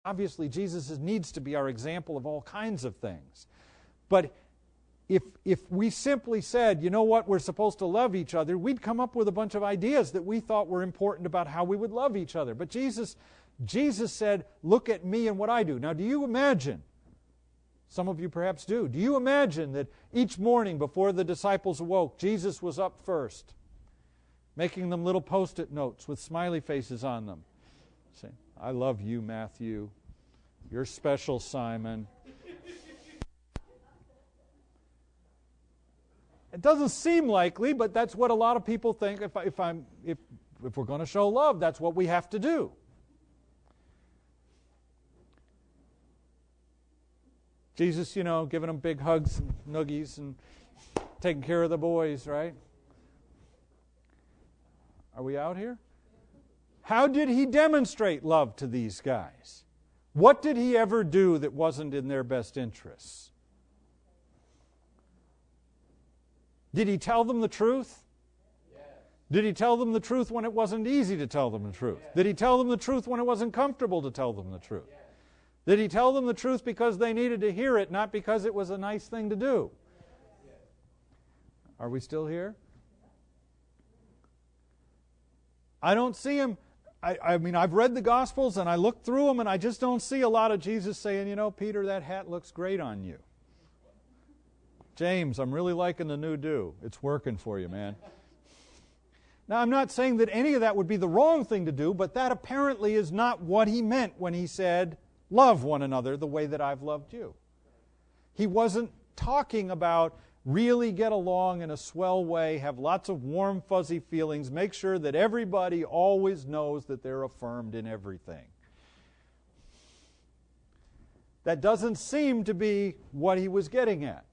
Obviously, Jesus needs to be our example of all kinds of things. But if we simply said, you know what, we're supposed to love each other, we'd come up with a bunch of ideas that we thought were important about how we would love each other. But Jesus said, look at me and what I do. Now, do you imagine, some of you perhaps do you imagine that each morning before the disciples awoke, Jesus was up first, making them little Post-it notes with smiley faces on them, saying, I love you, Matthew. You're special, Simon. It doesn't seem likely, but that's what a lot of people think. If we're going to show love, that's what we have to do. Jesus, giving them big hugs and noogies and taking care of the boys, right? Are we out here? How did he demonstrate love to these guys? What did he ever do that wasn't in their best interests? Did he tell them the truth? Yes. Did he tell them the truth when it wasn't easy to tell them the truth? Yes. Did he tell them the truth when it wasn't comfortable to tell them the truth? Yes. Did he tell them the truth because they needed to hear it, not because it was a nice thing to do? Yes. Are we still here? I don't see him. I mean, I've read the Gospels and I looked through them and I just don't see a lot of Jesus saying, Peter, that hat looks great on you. James, I'm really liking the new do. It's working for you, man. Now, I'm not saying that any of that would be the wrong thing to do, but that apparently is not what he meant when he said, love one another the way that I've loved you. He wasn't talking about really get along in a swell way, have lots of warm, fuzzy feelings, make sure that everybody always knows that they're affirmed in everything. That doesn't seem to be what he was getting at.